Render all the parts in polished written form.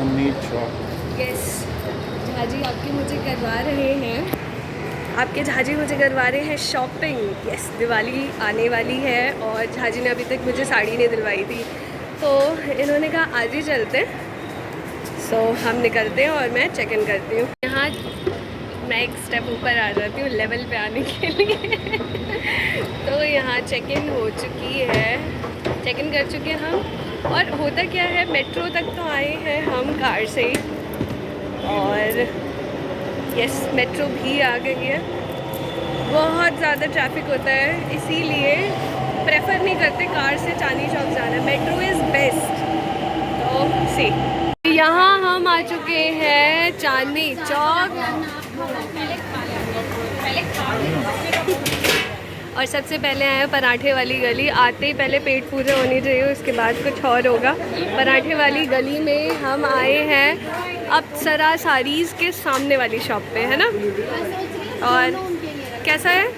Chandni Chowk. Yes, Jhaji आपके मुझे करवा रहे हैं, आपके झाजी मुझे करवा रहे हैं शॉपिंग। यस, दिवाली आने वाली है और झाजी ने अभी तक मुझे साड़ी नहीं दिलवाई थी, तो इन्होंने कहा आज ही चलते हैं। सो हम निकलते हैं और मैं चेक इन करती हूँ। यहाँ मैं एक स्टेप ऊपर आ जाती हूँ लेवल पे आने के लिए। तो यहाँ चेक इन हो चुकी है, चेक इन कर चुके हैं हम। और होता क्या है, मेट्रो तक तो आए हैं हम कार से ही, और यस मेट्रो भी आ गई है। बहुत ज़्यादा ट्रैफिक होता है, इसीलिए प्रेफर नहीं करते कार से चांदनी चौक जाना, मेट्रो इज़ बेस्ट। तो सी यहाँ हम आ चुके हैं चांदनी चौक, और सबसे पहले आए पराठे वाली गली। आते ही पहले पेट पूजा होनी चाहिए, उसके बाद कुछ और होगा। पराठे वाली गली में हम आए हैं अप्सरा साड़ीज़ के सामने वाली शॉप पे, है ना। और कैसा है,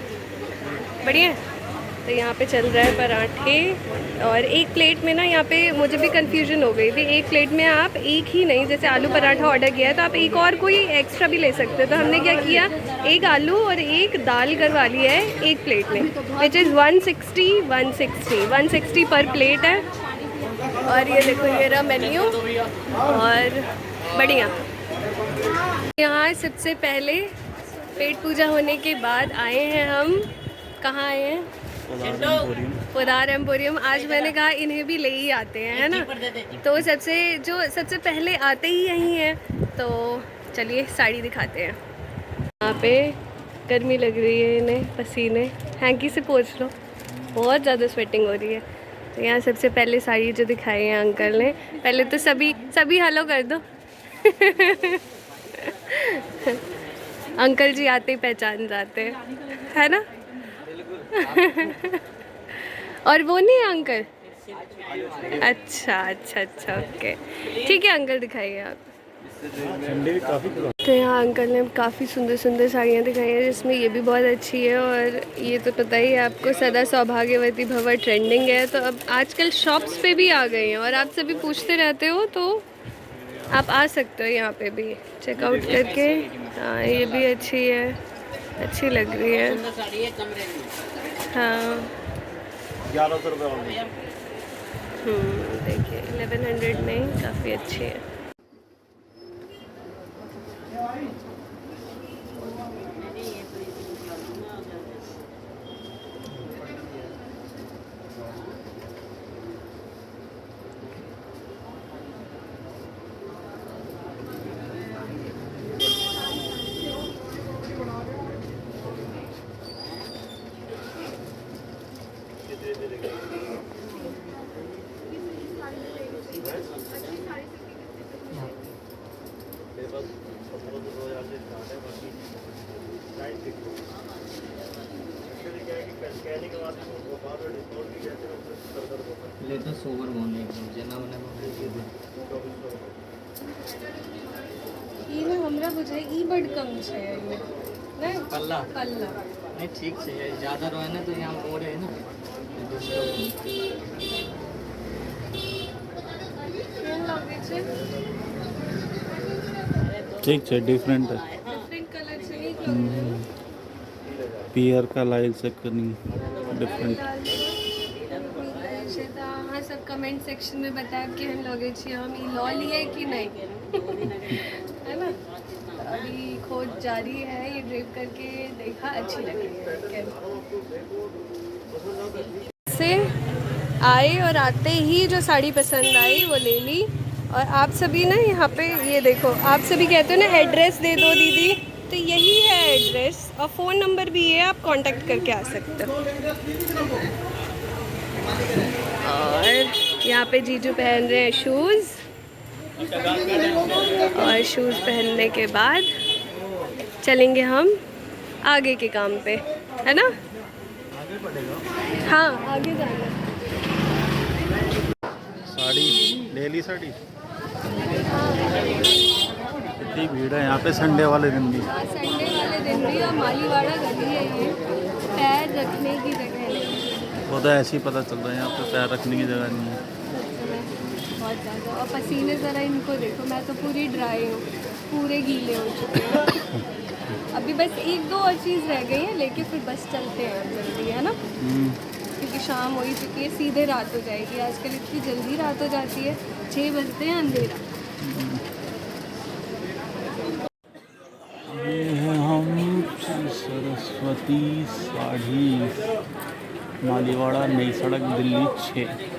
बढ़िया है। तो यहाँ पे चल रहा है पराठे, और एक प्लेट में ना, यहाँ पे मुझे भी कंफ्यूजन हो गई थी, एक प्लेट में आप एक ही नहीं, जैसे आलू पराठा ऑर्डर किया है तो आप एक और कोई एक्स्ट्रा भी ले सकते हो। तो हमने क्या किया, एक आलू और एक दाल करवा लिया है एक प्लेट में, विच इज़ 160 पर प्लेट है। और ये देखो ये रहा मेन्यू, और बढ़िया। यहाँ सबसे पहले पेट पूजा होने के बाद आए हैं हम, कहाँ आए हैं, पोदार एम्पोरियम। आज मैंने कहा इन्हें भी ले ही आते हैं, है ना। तो सबसे पहले आते ही यहीं हैं, तो चलिए साड़ी दिखाते हैं। यहाँ पे गर्मी लग रही है इन्हें, पसीने, हैंकी से पोंछ लो, बहुत ज़्यादा स्वेटिंग हो रही है। तो यहाँ सबसे पहले साड़ी जो दिखाई है अंकल ने, पहले तो सभी हेलो कर दो। अंकल जी आते ही पहचान जाते हैं, है ना। और वो नहीं है अंकल, अच्छा ओके, ठीक है अंकल दिखाइए आप। तो यहाँ अंकल ने काफ़ी सुंदर साड़ियाँ दिखाई हैं, जिसमें ये भी बहुत अच्छी है। और ये तो पता ही है आपको, सदा सौभाग्यवती भव ट्रेंडिंग है, तो अब आजकल शॉप्स पे भी आ गई हैं, और आप सभी पूछते रहते हो, तो आप आ सकते हो यहाँ पे भी चेकआउट करके। हाँ ये भी अच्छी है, अच्छी लग रही है। हाँ 1100 रुपये। देखिए 1100 में काफ़ी अच्छी है। लेटेस्ट ओवर होने एकदम जना बना ई में हमरा बुझाय ई बड कम छै, एमे नहीं पल्ला पल्ला नहीं ठीक है, ज़्यादा रहे ना तो यहाँ और है ना केहन लागे छै, ठीक है, डिफरेंट है। डिफरेंट कलर छै, नीक लगे पियर का लाइल से करनी डिफरेंट। हाँ सब कमेंट सेक्शन में बताएं कि हम लगे छी हम ई लॉ लिए कि नहीं। है ना। तो अभी खोज जारी है, ये ड्रेप करके देखा, अच्छी लगी है। से आए और आते ही जो साड़ी पसंद आई वो ले ली। और आप सभी ना यहाँ पे ये देखो, आप सभी कहते हो ना एड्रेस दे दो दीदी, तो यही है एड्रेस, और फ़ोन नंबर भी है, आप कांटेक्ट करके आ सकते हो। और यहाँ पे जीजू पहन रहे हैं शूज़, और शूज़ पहनने के बाद चलेंगे हम आगे के काम पे, है ना। हाँ आगे जाना। साड़ी ले ली, साड़ी इतनी भीड़ है यहाँ पे संडे वाले दिन भी। संडे वाले दिन भी, और मालीवाड़ा गली है ये, पैर रखने की जगह नहीं। वो तो ऐसे ही पता चल रहा है, यहाँ पे पैर रखने की जगह नहीं है। बहुत ज़्यादा। और पसीने ज़रा इनको देखो, मैं तो पूरी ड्राई हूँ, पूरे गीले हो चुके हैं। अभी बस एक दो और चीज़ रह गई है, लेके फिर बस चलते हैं जल्दी, है ना, क्योंकि शाम हो ही चुकी है, सीधे रात हो जाएगी। आजकल इतनी जल्दी रात हो जाती है, 6 बजते हैं अंधेरा। ये है हम सरस्वती साड़ी, मालीवाड़ा, नई सड़क, दिल्ली 6।